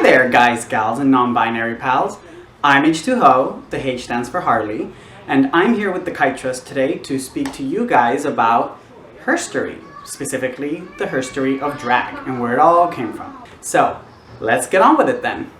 Hi there, guys, gals, and non-binary pals. I'm H2Ho, the H stands for Harley, and I'm here with the Kite Trust today to speak to you guys about Herstory, specifically the Herstory of drag and where it all came from. So, let's get on with it then.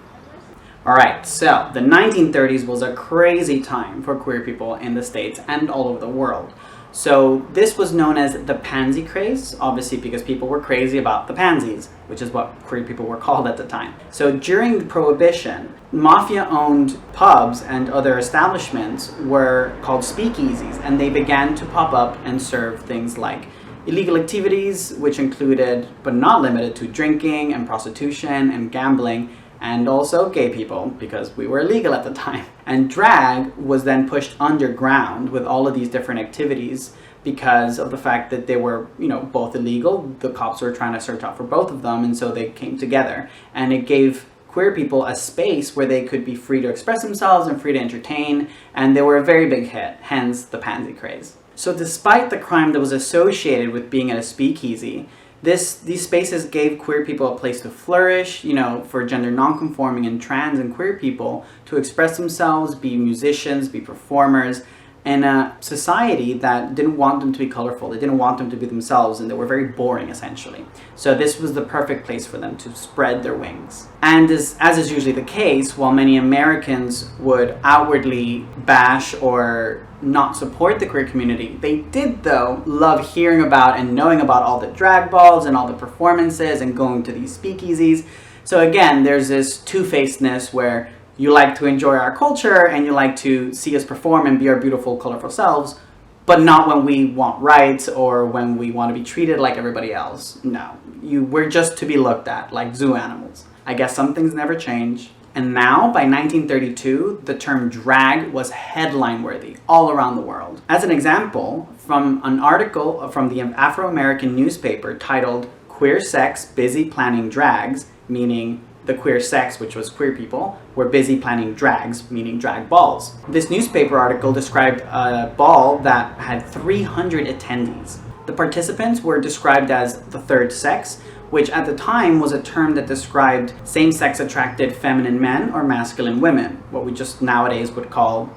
Alright, so the 1930s was a crazy time for queer people in the States and all over the world. So this was known as the Pansy craze, obviously because people were crazy about the pansies, which is what queer people were called at the time. So during the Prohibition, mafia-owned pubs and other establishments were called speakeasies, and they began to pop up and serve things like illegal activities, which included, but not limited to, drinking and prostitution and gambling, and also gay people, because we were illegal at the time. And drag was then pushed underground with all of these different activities because of the fact that they were, both illegal. The cops were trying to search out for both of them, and so they came together. And it gave queer people a space where they could be free to express themselves and free to entertain, and they were a very big hit, hence the pansy craze. So despite the crime that was associated with being at a speakeasy, these spaces gave queer people a place to flourish, for gender nonconforming and trans and queer people to express themselves, be musicians, be performers, in a society that didn't want them to be colorful. They didn't want them to be themselves, and they were very boring, essentially. So this was the perfect place for them to spread their wings. And as is usually the case, while many Americans would outwardly bash or not support the queer community, they did, though, love hearing about and knowing about all the drag balls and all the performances and going to these speakeasies. So again, there's this two-facedness where you like to enjoy our culture and you like to see us perform and be our beautiful, colorful selves, but not when we want rights or when we want to be treated like everybody else. No, we're just to be looked at like zoo animals. I guess some things never change. And now, by 1932, the term drag was headline-worthy all around the world. As an example, from an article from the Afro-American newspaper titled "Queer Sex Busy Planning Drags," meaning the queer sex, which was queer people, were busy planning drags, meaning drag balls. This newspaper article described a ball that had 300 attendees. The participants were described as the third sex, which at the time was a term that described same-sex attracted feminine men or masculine women, what we just nowadays would call,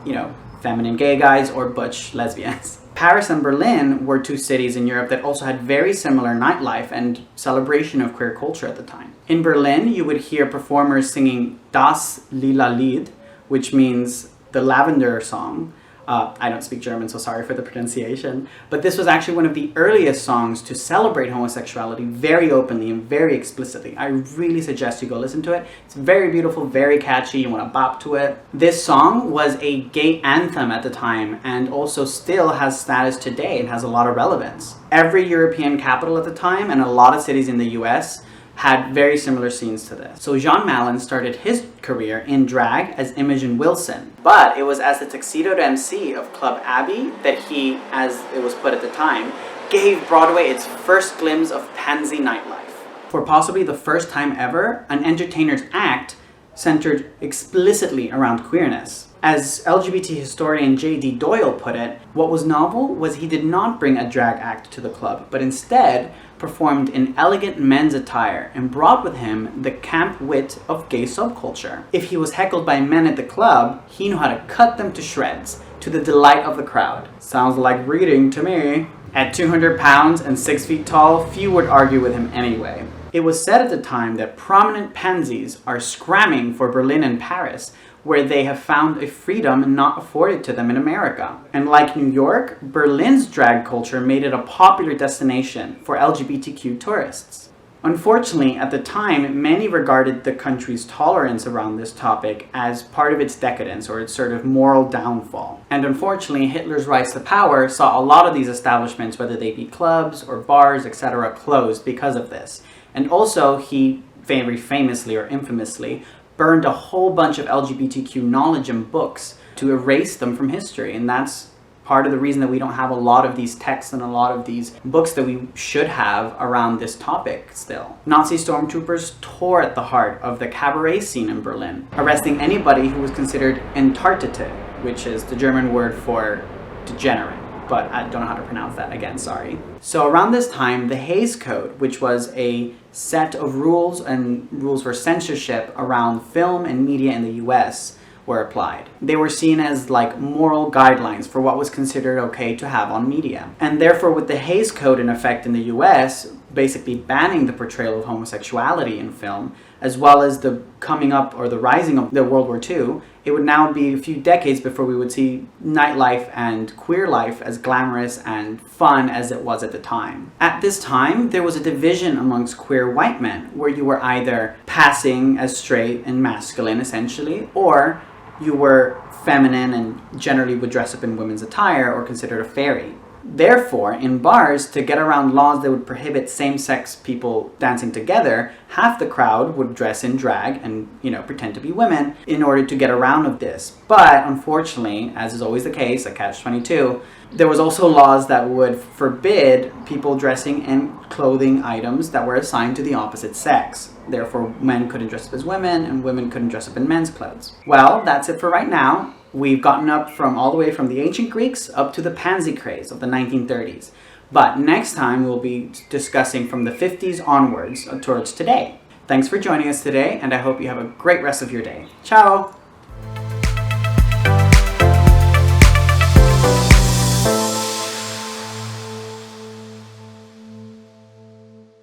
feminine gay guys or butch lesbians. Paris and Berlin were two cities in Europe that also had very similar nightlife and celebration of queer culture at the time. In Berlin, you would hear performers singing Das Lila Lied, which means the Lavender Song. I don't speak German, so sorry for the pronunciation. But this was actually one of the earliest songs to celebrate homosexuality very openly and very explicitly. I really suggest you go listen to it. It's very beautiful, very catchy. You want to bop to it. This song was a gay anthem at the time and also still has status today. It has a lot of relevance. Every European capital at the time and a lot of cities in the US had very similar scenes to this. So Jean Mallon started his career in drag as Imogen Wilson, but it was as the tuxedoed MC of Club Abbey that he, as it was put at the time, gave Broadway its first glimpse of pansy nightlife. For possibly the first time ever, an entertainer's act centered explicitly around queerness. As LGBT historian J.D. Doyle put it, what was novel was he did not bring a drag act to the club, but instead performed in elegant men's attire and brought with him the camp wit of gay subculture. If he was heckled by men at the club, he knew how to cut them to shreds, to the delight of the crowd. Sounds like reading to me. At 200 pounds and 6 feet tall, few would argue with him anyway. It was said at the time that prominent pansies are scramming for Berlin and Paris, where they have found a freedom not afforded to them in America. And like New York, Berlin's drag culture made it a popular destination for LGBTQ tourists. Unfortunately, at the time, many regarded the country's tolerance around this topic as part of its decadence or its sort of moral downfall. And unfortunately, Hitler's rise to power saw a lot of these establishments, whether they be clubs or bars, etc., closed because of this. And also, he very famously or infamously burned a whole bunch of LGBTQ knowledge and books to erase them from history. And that's part of the reason that we don't have a lot of these texts and a lot of these books that we should have around this topic still. Nazi stormtroopers tore at the heart of the cabaret scene in Berlin, arresting anybody who was considered entartete, which is the German word for degenerate. but I don't know how to pronounce that again, sorry. So around this time, the Haze Code, which was a set of rules and rules for censorship around film and media in the US, were applied. They were seen as like moral guidelines for what was considered okay to have on media. And therefore, with the Haze Code in effect in the US, basically banning the portrayal of homosexuality in film, as well as the coming up or the rising of the World War II, it would now be a few decades before we would see nightlife and queer life as glamorous and fun as it was at the time. At this time, there was a division amongst queer white men, where you were either passing as straight and masculine, essentially, or you were feminine and generally would dress up in women's attire or considered a fairy. Therefore, in bars, to get around laws that would prohibit same-sex people dancing together, half the crowd would dress in drag and, pretend to be women in order to get around of this. But unfortunately, as is always the case, a catch-22, there was also laws that would forbid people dressing in clothing items that were assigned to the opposite sex. Therefore, men couldn't dress up as women and women couldn't dress up in men's clothes. Well, that's it for right now. We've gotten up from all the way from the ancient Greeks up to the Pansy craze of the 1930s. But next time we'll be discussing from the 50s onwards towards today. Thanks for joining us today, and I hope you have a great rest of your day. Ciao!